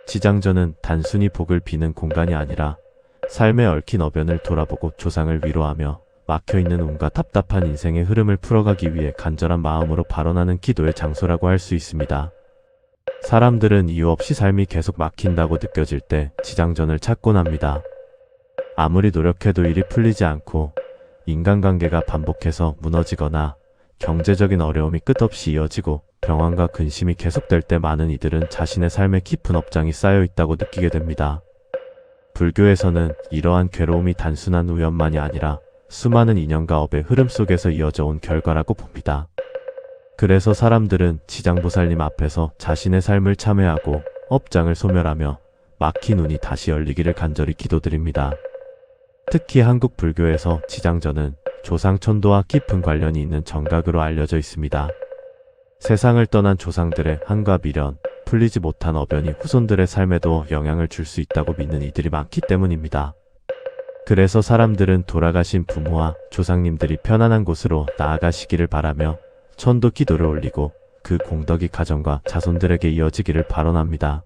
지장전은 단순히 복을 비는 공간이 아니라 삶에 얽힌 어변을 돌아보고 조상을 위로하며 막혀있는 온갖 답답한 인생의 흐름을 풀어가기 위해 간절한 마음으로 발언하는 기도의 장소라고 할 수 있습니다. 사람들은 이유 없이 삶이 계속 막힌다고 느껴질 때 지장전을 찾곤 합니다. 아무리 노력해도 일이 풀리지 않고 인간관계가 반복해서 무너지거나 경제적인 어려움이 끝없이 이어지고 병환과 근심이 계속될 때 많은 이들은 자신의 삶에 깊은 업장이 쌓여 있다고 느끼게 됩니다. 불교에서는 이러한 괴로움이 단순한 우연만이 아니라 수많은 인연과 업의 흐름 속에서 이어져 온 결과라고 봅니다. 그래서 사람들은 지장보살님 앞에서 자신의 삶을 참회하고 업장을 소멸하며 막힌 운이 다시 열리기를 간절히 기도드립니다. 특히 한국 불교에서 지장전은 조상 천도와 깊은 관련이 있는 정각으로 알려져 있습니다. 세상을 떠난 조상들의 한과 미련, 풀리지 못한 어변이 후손들의 삶에도 영향을 줄 수 있다고 믿는 이들이 많기 때문입니다. 그래서 사람들은 돌아가신 부모와 조상님들이 편안한 곳으로 나아가시기를 바라며 천도 기도를 올리고 그 공덕이 가정과 자손들에게 이어지기를 발언합니다.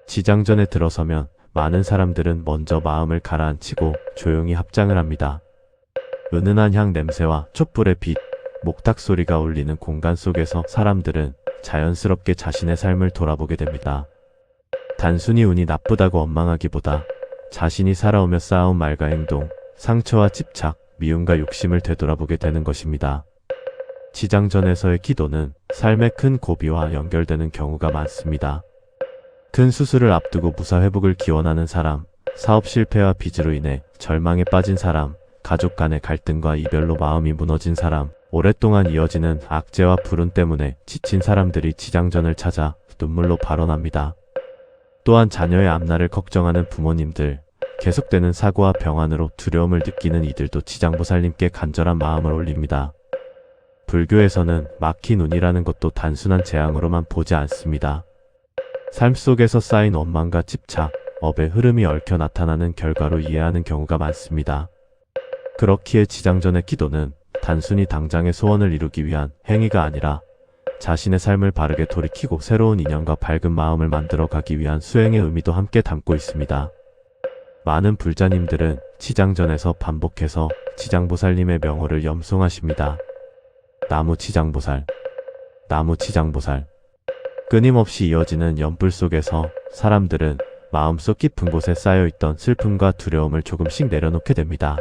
지장전에 들어서면 많은 사람들은 먼저 마음을 가라앉히고 조용히 합장을 합니다. 은은한 향 냄새와 촛불의 빛, 목탁 소리가 울리는 공간 속에서 사람들은 자연스럽게 자신의 삶을 돌아보게 됩니다. 단순히 운이 나쁘다고 원망하기보다 자신이 살아오며 쌓아온 말과 행동, 상처와 집착, 미움과 욕심을 되돌아보게 되는 것입니다. 지장전에서의 기도는 삶의 큰 고비와 연결되는 경우가 많습니다. 큰 수술을 앞두고 무사회복을 기원하는 사람, 사업 실패와 빚으로 인해 절망에 빠진 사람, 가족 간의 갈등과 이별로 마음이 무너진 사람, 오랫동안 이어지는 악재와 불운 때문에 지친 사람들이 지장전을 찾아 눈물로 발언합니다. 또한 자녀의 앞날을 걱정하는 부모님들, 계속되는 사고와 병환으로 두려움을 느끼는 이들도 지장보살님께 간절한 마음을 올립니다. 불교에서는 막힌 운이라는 것도 단순한 재앙으로만 보지 않습니다. 삶 속에서 쌓인 원망과 집착, 업의 흐름이 얽혀 나타나는 결과로 이해하는 경우가 많습니다. 그렇기에 지장전의 기도는 단순히 당장의 소원을 이루기 위한 행위가 아니라 자신의 삶을 바르게 돌이키고 새로운 인연과 밝은 마음을 만들어 가기 위한 수행의 의미도 함께 담고 있습니다. 많은 불자님들은 지장전에서 반복해서 지장보살님의 명호를 염송하십니다. 나무 지장보살, 나무 지장보살. 끊임없이 이어지는 연불 속에서 사람들은 마음속 깊은 곳에 쌓여있던 슬픔과 두려움을 조금씩 내려놓게 됩니다.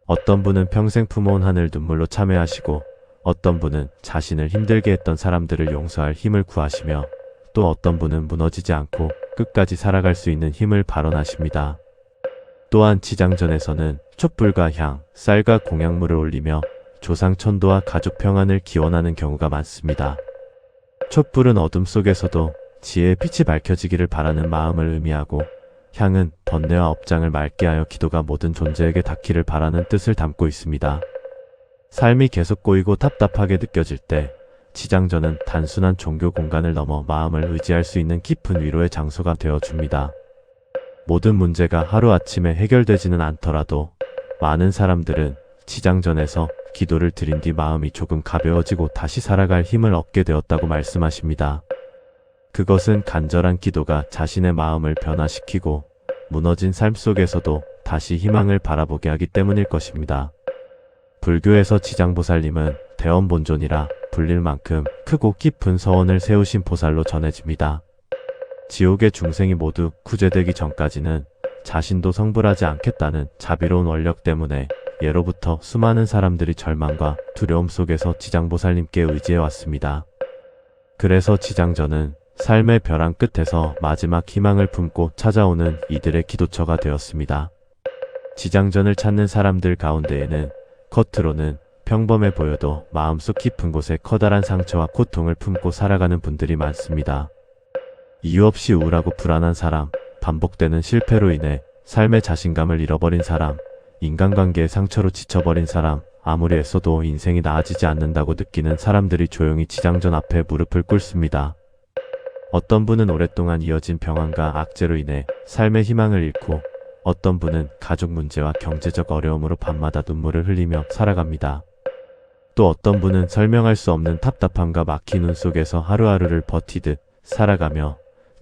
어떤 분은 평생 품어온 하늘 눈물로 참회하시고 어떤 분은 자신을 힘들게 했던 사람들을 용서할 힘을 구하시며 또 어떤 분은 무너지지 않고 끝까지 살아갈 수 있는 힘을 발언하십니다. 또한 지장전에서는 촛불과 향, 쌀과 공양물을 올리며 조상 천도와 가족 평안을 기원하는 경우가 많습니다. 촛불은 어둠 속에서도 지혜의 빛이 밝혀지기를 바라는 마음을 의미하고 향은 번뇌와 업장을 맑게 하여 기도가 모든 존재에게 닿기를 바라는 뜻을 담고 있습니다. 삶이 계속 꼬이고 답답하게 느껴질 때 지장전은 단순한 종교 공간을 넘어 마음을 의지할 수 있는 깊은 위로의 장소가 되어줍니다. 모든 문제가 하루아침에 해결되지는 않더라도 많은 사람들은 지장전에서 기도를 드린 뒤 마음이 조금 가벼워지고 다시 살아갈 힘을 얻게 되었다고 말씀하십니다. 그것은 간절한 기도가 자신의 마음을 변화시키고 무너진 삶 속에서도 다시 희망을 바라보게 하기 때문일 것입니다. 불교에서 지장보살님은 대원본존이라 불릴 만큼 크고 깊은 서원을 세우신 보살로 전해집니다. 지옥의 중생이 모두 구제되기 전까지는 자신도 성불하지 않겠다는 자비로운 원력 때문에 예로부터 수많은 사람들이 절망과 두려움 속에서 지장보살님께 의지해왔습니다. 그래서 지장전은 삶의 벼랑 끝에서 마지막 희망을 품고 찾아오는 이들의 기도처가 되었습니다. 지장전을 찾는 사람들 가운데에는 겉으로는 평범해 보여도 마음속 깊은 곳에 커다란 상처와 고통을 품고 살아가는 분들이 많습니다. 이유 없이 우울하고 불안한 사람, 반복되는 실패로 인해 삶의 자신감을 잃어버린 사람, 인간관계의 상처로 지쳐버린 사람, 아무리 애써도 인생이 나아지지 않는다고 느끼는 사람들이 조용히 지장전 앞에 무릎을 꿇습니다. 어떤 분은 오랫동안 이어진 병환과 악재로 인해 삶의 희망을 잃고 어떤 분은 가족 문제와 경제적 어려움으로 밤마다 눈물을 흘리며 살아갑니다. 또 어떤 분은 설명할 수 없는 답답함과 막힌 눈 속에서 하루하루를 버티듯 살아가며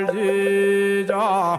기장보살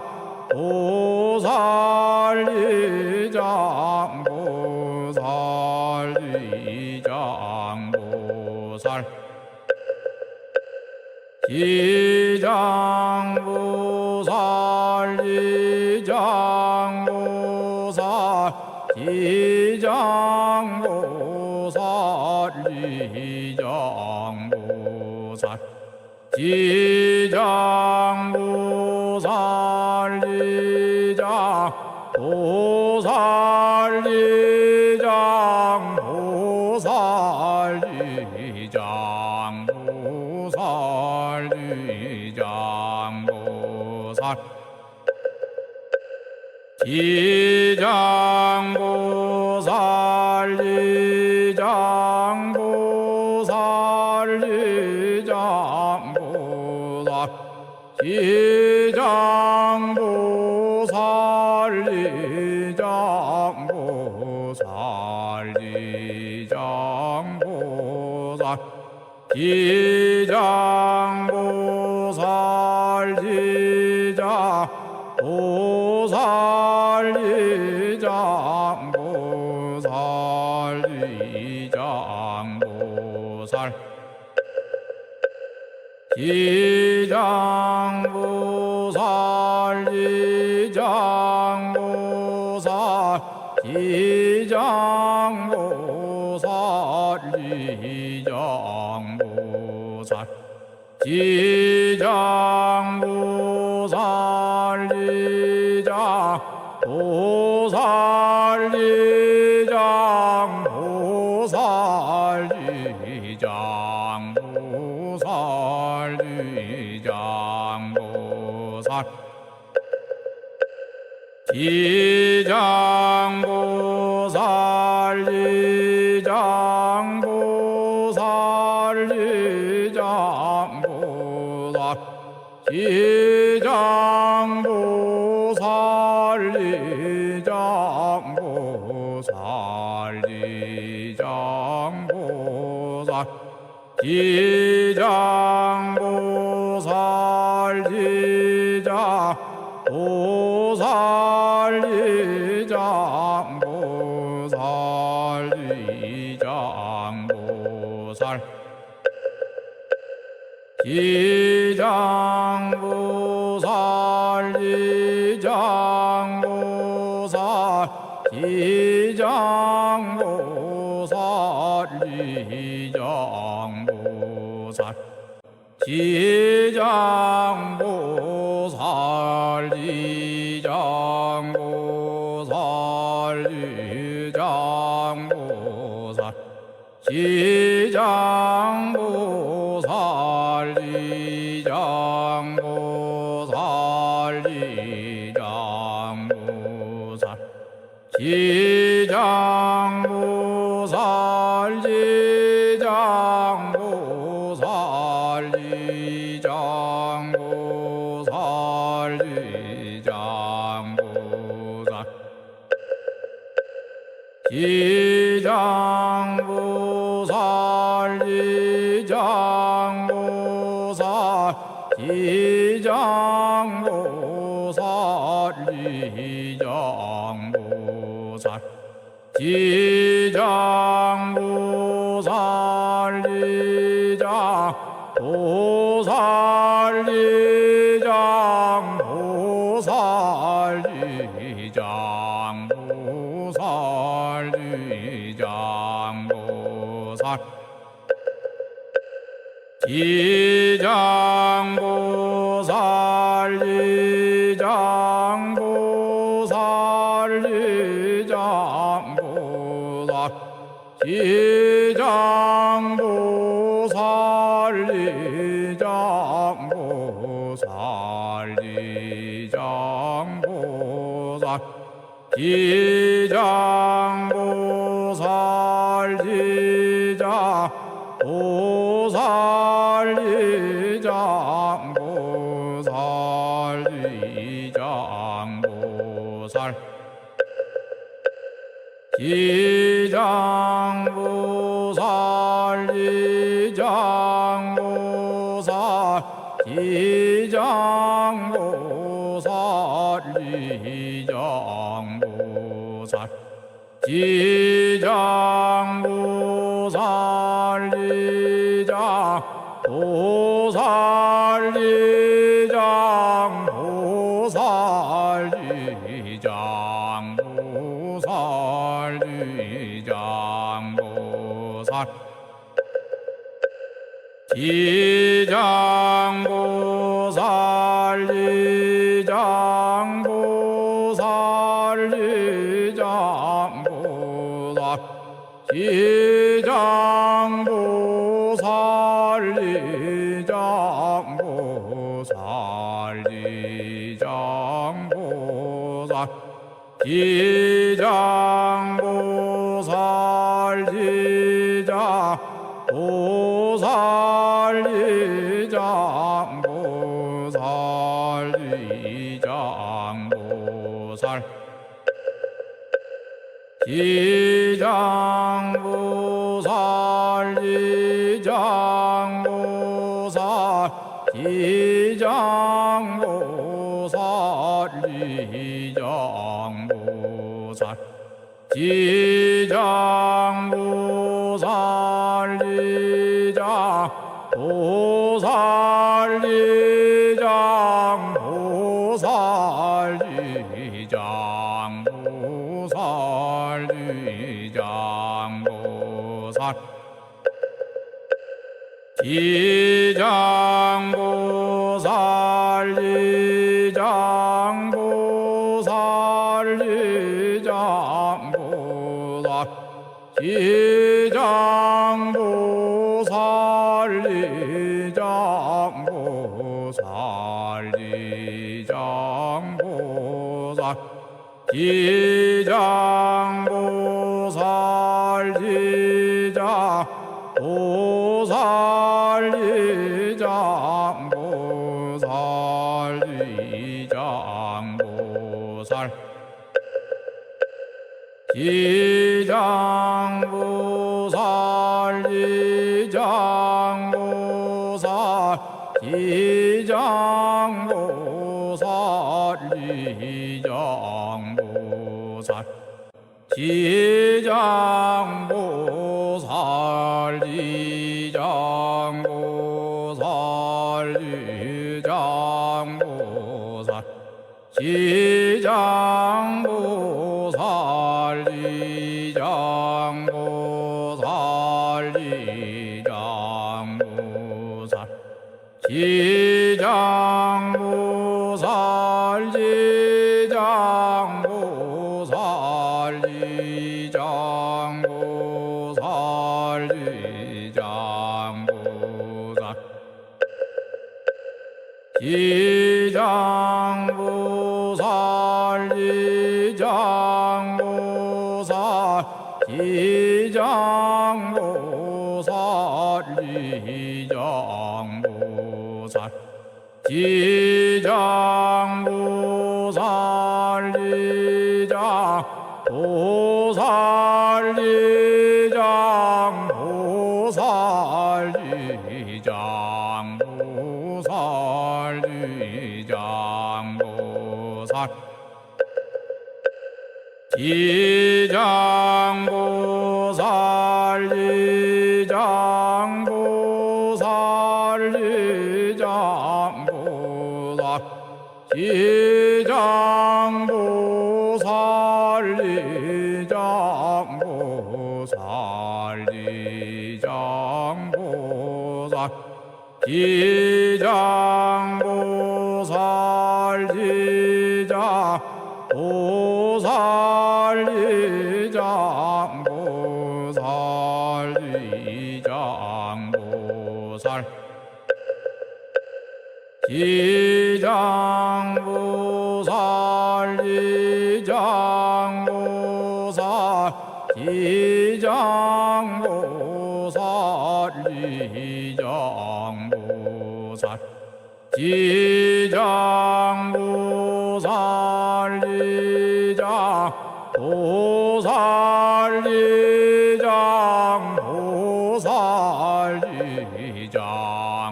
지장보살 지장보살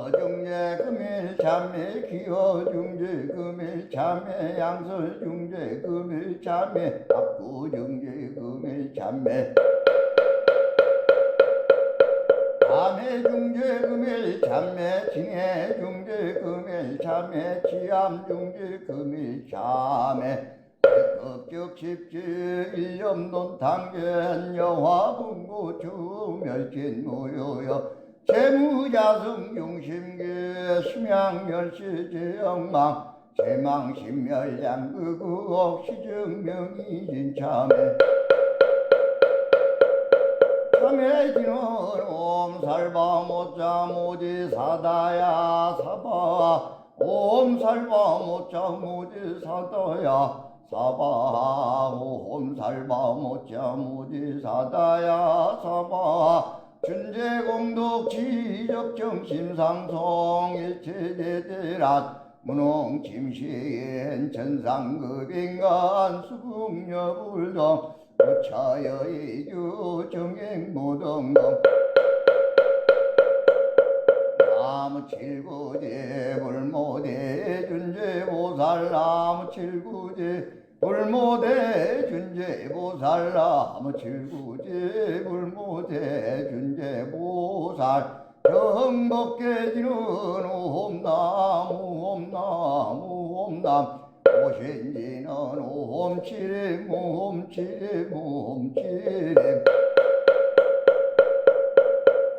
기허중재 금일참매 기허중재 금일참매 양설중재 금일참매 압구중재 금일참매 암해중재 금일참매 징해중재 금일참매 지암중재 금일참매 급격십지 일념논탕견 여화분고 주멸진 무효여 재무자성 용심계 심양멸시제영망 재망심멸양극우옥 시증명이진참에 참해지는 옴살바모자 모지사다야 사바 옴살바모자 모지사다야 사바 옴살바모자 모지사다야 사바 준재공덕 지적정심상송 일체대대란 문홍침시엔 천상급인간 수국여불동 부처여의주 정행무등동 나무칠구제 불모대 준재보살 나무칠구제 불모대 준재보살 나무칠구제 불모대 준재보살 정복계지는 옴나무 옴나무 옴남 오신지는 옴치림 옴치림 옴치림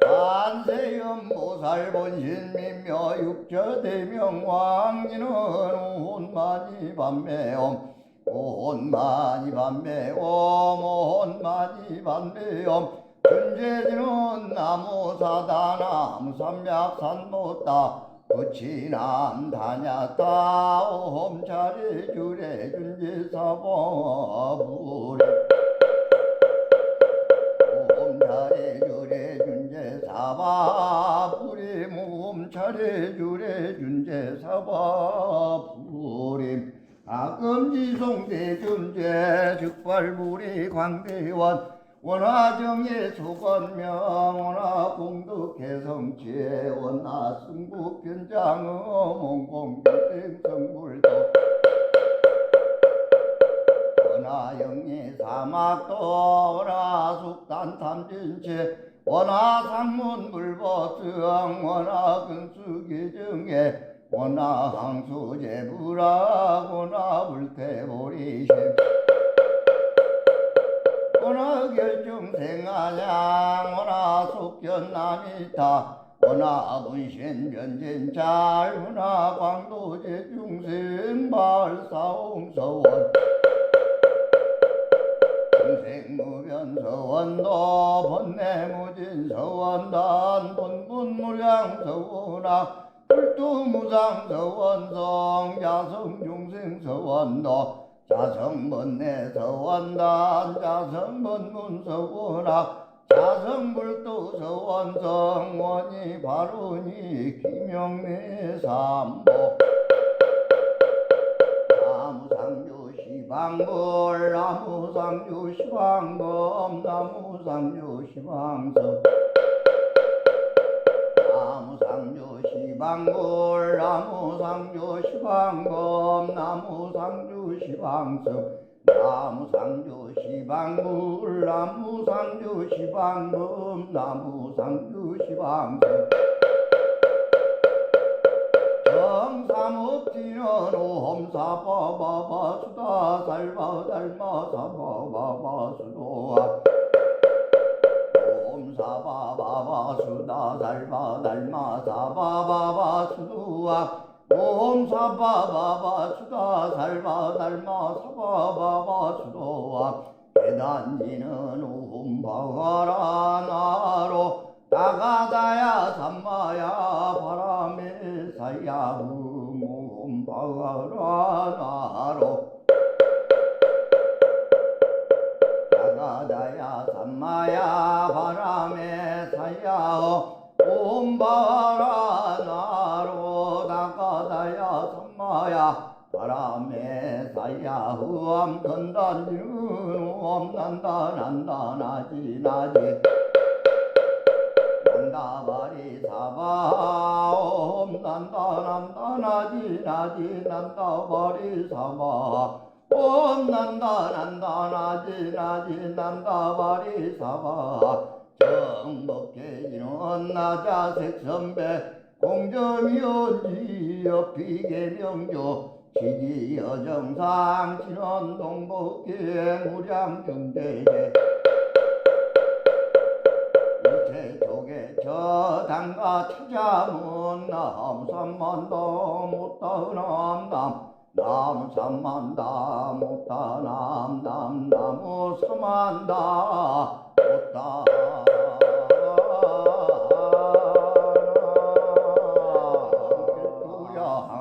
관세음보살 본신민묘 육처대명 왕지는 온만이 반매옴 온만이 반매옴 온만이 반매옴 준재지는 나무사다 나무삼약산못다 부치남 다냐따 옴차례 주례 준재사바부리 옴차례 주례 준재사바부리 옴차례 주례 준재사바부리 아금지송대 준재 즉발부리 광대원 원화정예 소건명 원화공덕해성체 원화승부변장음 몽공변생성불도 원화영예 사막도 원화숙단탐진체 원화상문불보성 원화근수기정예 원화항수제불학 원화불태보리심 원화결정생아양 원화속견남이타 원화분신변진잘 원화광도제중생발사홍서원 중생무변서원도 번뇌무진서원단 본분무량서원학 불두무상서원성 야성중생서원도 자성번뇌서원단 자성번문서원학 자성불도서원성 원이 바로니 기명내삼보 나무상조시방불 나무상조시방검 나무상조시방성 나무상조시방불 나무상조시방검 나무상조시방성 나무상조시방불 나무상조시방검 나무상조시방성 정삼업지는 오험사바바바 수다살바달마사바바바 수도아 옴사바바바 수다살바달마사바바바 수도아 옴사바바바 수다살바달마사바바바 수도아 대단지는 옴바가라 나로 나가다야 삼마야 바람에 사야 옴바가라 나로 나가다야 삼마야 바람에 사야 옴바가라 나로 나가다야 삼마야 바람에 사야 후암 건단지는 옴난다 난다 나지 나지 난다바리 사바 옴 난다 난다 나지 나지 난다바리 사바 옴 난다 난다 나지 나지 난다바리 사바 정법계지는 나자색 선배 공점이온지 비계명조 지지여정상 진원동복계 무량중대제 우체쪽에 저당가 찾아문 남삼만다 못다남남 남삼만다 못다남남 나무삼만다 못다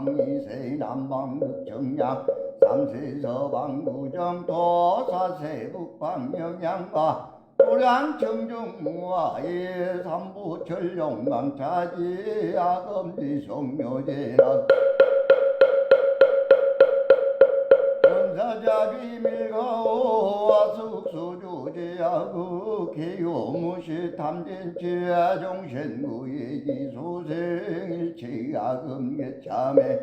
항이세 남방극정양 삼세 서방구정 도사세 북방영양과 도량청정무화의 삼부철용강차지 아금지 성묘제란 원사자비 밀가오와 숙수조제야구 개요무시 탐진치야 종신구예기 소생일치야금계참에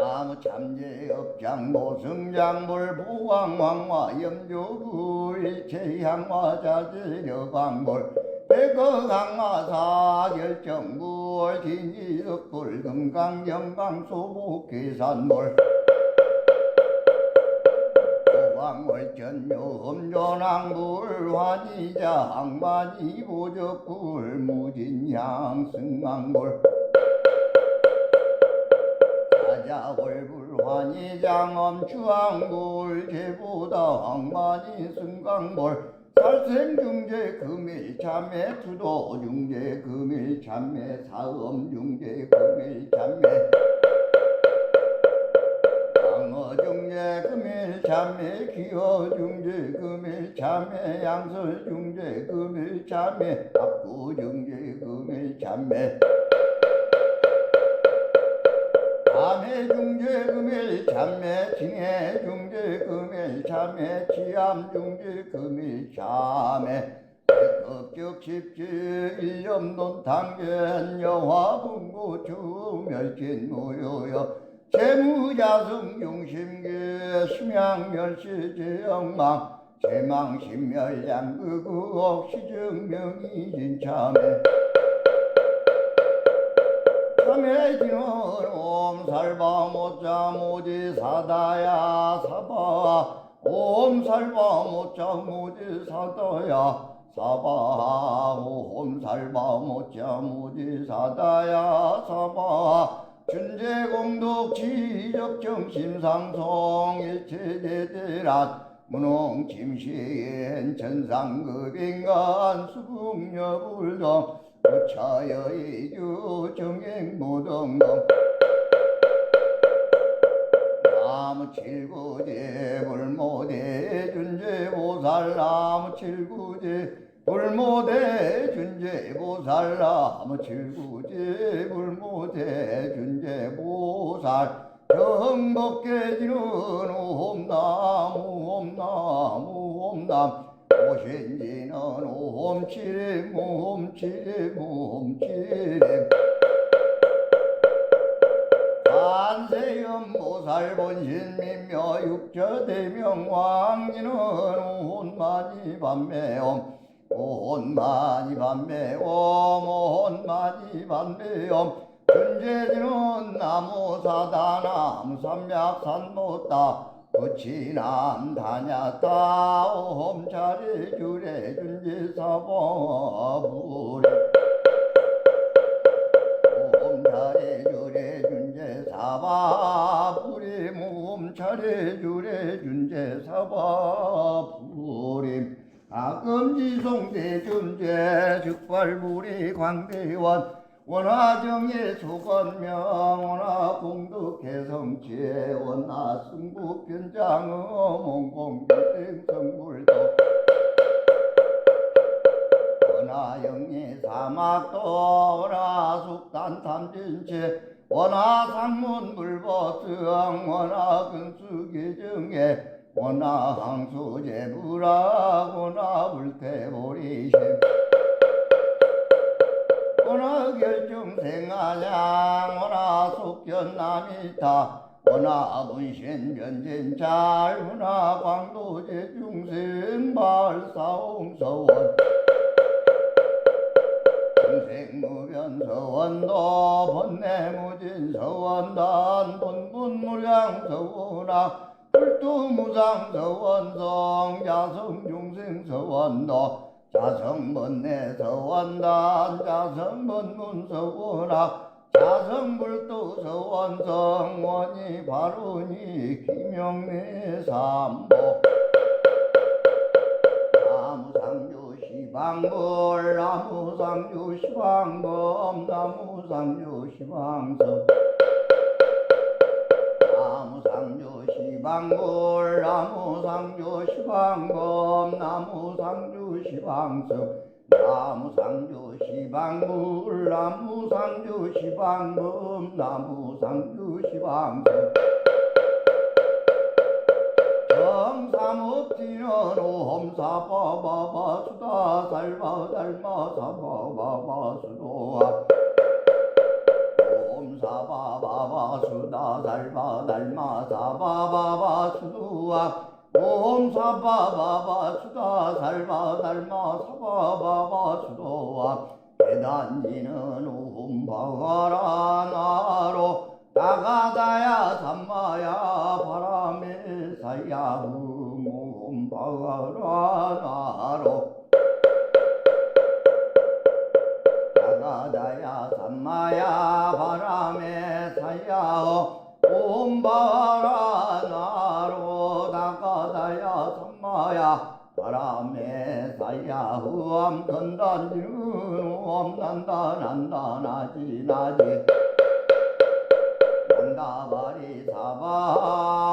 나무 참제업장 모승장물 부왕왕화 염조구 일체향화 자제여광물 백어강마사 결정물 진이덕불 금강영강 소북계산물 오광월전요험조낭불 환희자 항만이 보적불 무진향 승강불 사자월불 환희장엄 주항불 제보다 항만이 승강불 살생중재 금일참매 투도중재 금일참매 사음중재 금일참매 방어중재 금일참매 기어중재 금일참매 양설중재 금일참매 압구중재 금일참매 암해중재 금일참매 징해중재 금일참매 치암중재 금일참매 백급격십지 일념논탕견 여화분고 주멸진무효여 재무자성중심계 심양멸시제영망 제망신멸양극옥 시증명이진참매 참해지는 옴살바모자 모지사다야 사바 옴살바모자 모지사다야 사바 옴살바모자 모지사다야 사바 준재공덕 지적정심상성 일체제대란 문홍침시엔 천상급인간 수국여불동 부처여의주 정행무등동 나무칠구제 불모대 준재보살 나무칠구제 불모대 준재보살 나무칠구제 불모대 준재보살 정법계지는 옴나무 옴나무 옴남 오신지는 옴치림 옴치림 옴치림 관세음보살 본신민묘 육처대명 왕지는 온마니 반매옴 온마니 반매옴 온마니 반매옴 준재지는 나무사다남 삼약산못다 부치남 다냐따 옴차례 주례 준재사바부리 옴차례 주례 준재사바부리 옴차례 주례 준재사바부리 아금지송대 준재 즉발부리 광대원 원화정예 소건명 원화공덕해성체 원화승부변장어 몽공비생성불도 원화영예 사막도 원화숙단탐진체 원화상문불보성 원화근수계정에 원하 항수제부라 원하 불태보리심 원하 결정생아양 원하 속견남이타 원하 분신변진잘 원하 광도제 중생발사홍서원 중생무변서원도 번뇌무진서원단 본분무량서원아 불투무상서원성 자성중생서원도 자성번뇌서원단 자성번문서원아 자성불도서원성 원이 바로니 기명내삼보 나무상조시방불 나무상조시방범 나무상조시방성 나무상조시방불 나무상조시방범 나무상조시방성 나무상조시방불 나무상조시방범 나무상조시방성 정삼업지는 오험사바바바 수다 살바달마사바바바 수도아 오험사바바바 수다 살바달마사바바바 수도아 오험사바바바 수다 살바달마사바바바 수도아 대단지는 오험바가라 나로 나가다야 삼마야 바람에 사야 무모험바가라 나로 나가다야 삼마야 바람에 사야 옴바라 나로 나가다야 삼마야 바람에 사야 후암 건단지는 옴난다 난다 나지 나지 난다바리 사바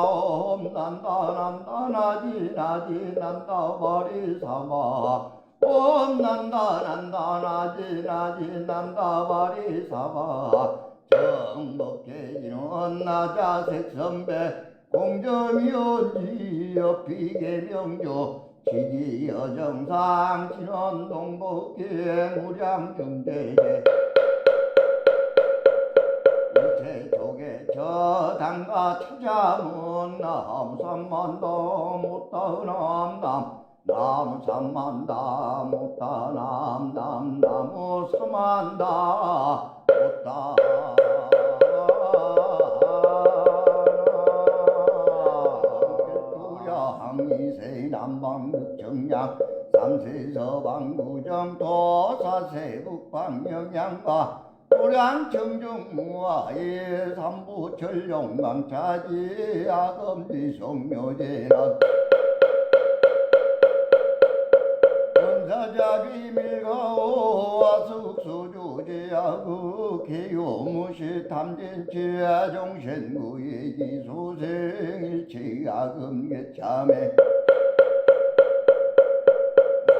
옴난다 난다 나지 나지 난다바리 사바 옴난다 난다 나지 나지 난다바리 사바 정법계지는 나자색선배 공점이온지 비계명조 지지여정상 진원동복계 무량중대제 우체쪽에 저당가 찾아문 나무삼만다 못다은암남 나무삼만다 못다남남 나무삼만다 못다 항미세 남방극정양 삼세 서방구정 도사세 북방영양과 도량청정무화의 삼부철용강차지 아금지성묘제는 원사자비 밀가오와 숙수조제하고 개요무시 탐진치아 종신구의 기소생일치 아금계참에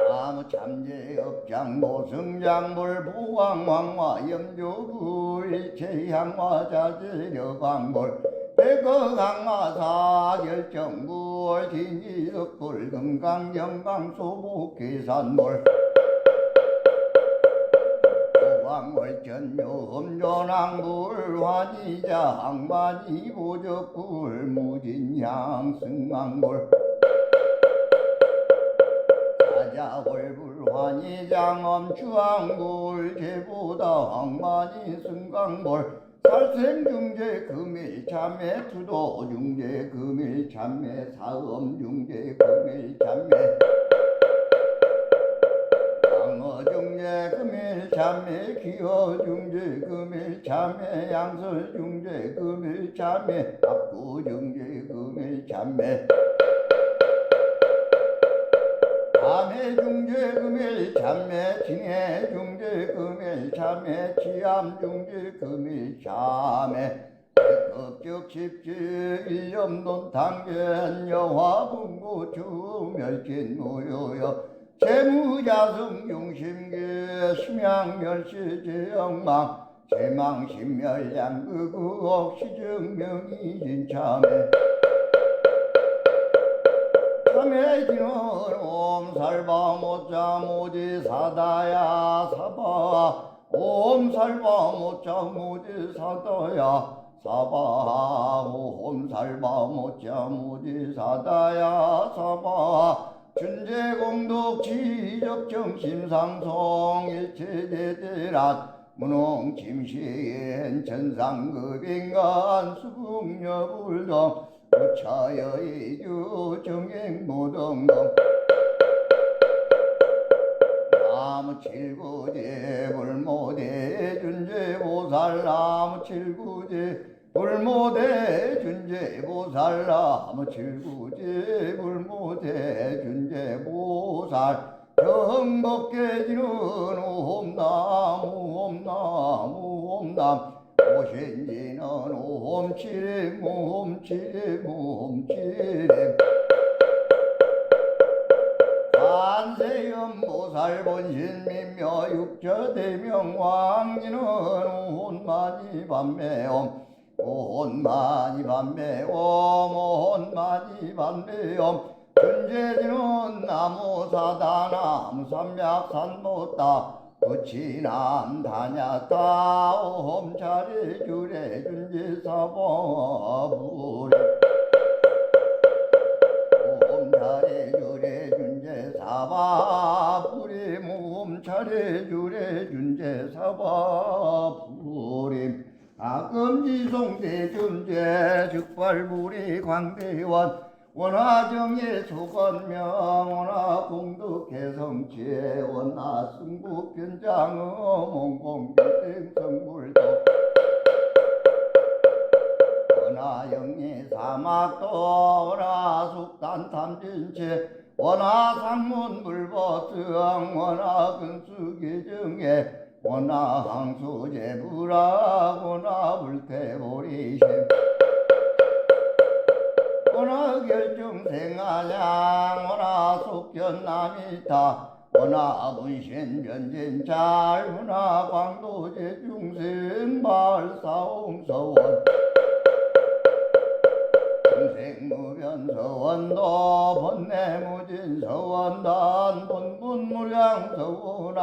나무참제업장 모승장불 부왕왕화 염조구 일체향화 자제려광불 백어강마사 결정불 진이덕불 금강영강소복계산불 왕월전묘험조낭불 환희자 항만이 보적불 무진향 승왕불 사자월불 환희장엄 주왕불 제보다 항만이 승강불 살생중재 금일참매 투도중재 금일참매 사음중재 금일참매 강어중재 금일참매 기어중재 금일참매 양설중재 금일참매 압구중재 금일참매 암해중재 금일참매 징해중재 금일참매 치암중재 금일참매 백급적십지 일념논탕견 여화분고 주멸진무효여 재무자성중심계 심양멸시제영망 제망심멸양극옥 시증명이진참에 참에 지는 옴살바 모자 모지 사다야 사바 옴살바 모자 모지 사다야 사바 옴살바 모자 모지 사다야 사바 준재공덕 지적정심상송 일체대대란 문홍침시엔 천상급인간 수국여불동 부처여의주 정행무등동 나무 칠구제 불모대 준재보살 나무 칠구제 불모대 준재보살 나무 칠구제 불모대 준재보살 정법계지는 옴나무 옴나무 옴남 오신지는 옴치림 옴치림 옴치림 관세음보살 본신민묘 육처대명 왕지는 온마니 반매옴 온마니 반매옴 온마니 반매옴 준재지는 나무사다 나무삼약산못다 부치남 다냐따 옴차례 주례 준재사바부리 옴차례 주례 준재사바부리 옴차례 주례 준재사바부리 아금지송대 준재 즉발부리 광대원 원화정예 소건명 원화공덕개성체 원화승부변장음 몽공비생성불도 원화영예 사막도 원화숙단탐진체 원화상문불보성 원화근수계정예 원화항수제불학 원화불태보리심 원화결정생아양 원화속견남이타 원화분신변진잘 원화광도제중생발사홍서원 중생무변서원도 번뇌무진서원단 본분무량서원학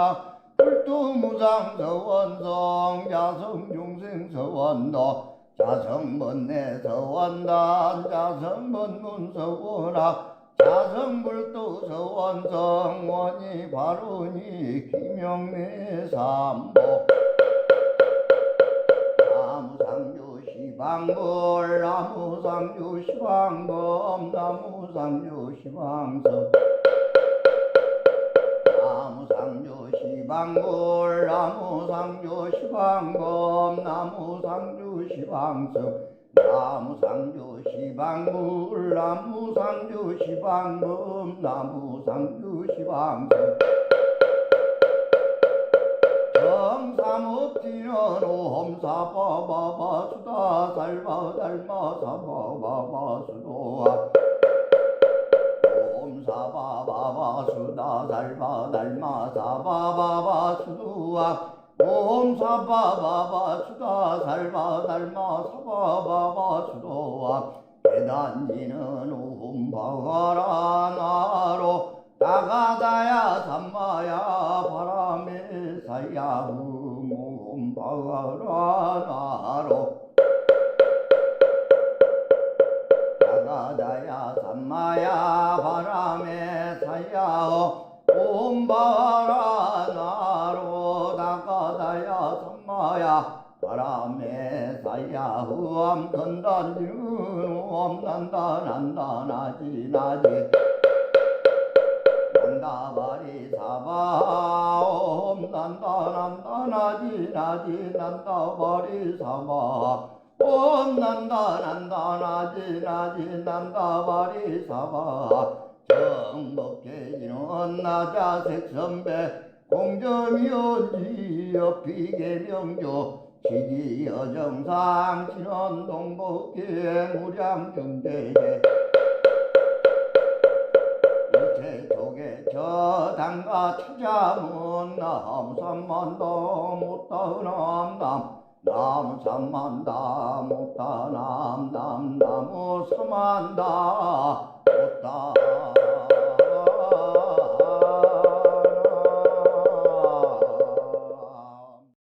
불두무상서원성 자성중생서원도 자성번뇌서원단 자성번문서원학 자성불도서원성 원이 바로니 기명내삼보 나무상조시방불 나무상조시방범 나무상조시방서 나무상조시방불 나무상조시방범 나무상조시방서 나무상조시방불 나무상조시방범 나무상조시방서 정삼업지는 옴사바바바 수다 살바 달마 사바바바 수도아 옴사바바바 수다 살바 달마 사바바바 수도아 옴사바바바 수다 살바 달마 사바바바 수도아 대단지는 옴바가라 나로 다가다야 삼마야 바람에 사야 옴바가라 나로 다가다야 삼마야 바람에 사야 옴바가라 나로 다가다야 삼마야 바람에 사야 후암 건단지는 옴난다 난다 나지 나지 난다바리 사바 옴난다 난다 나지 나지 난다바리 사바 옴난다 난다 나지 나지 난다바리 사바 정법계지는 나자색선배 공점이온지 비계명조 지지여정상 진원동복계 무량중대제 일체족에 저당가 찾아문 나무삼만다 못다은암남 나무삼만다 못다남남 나무삼만다 하였다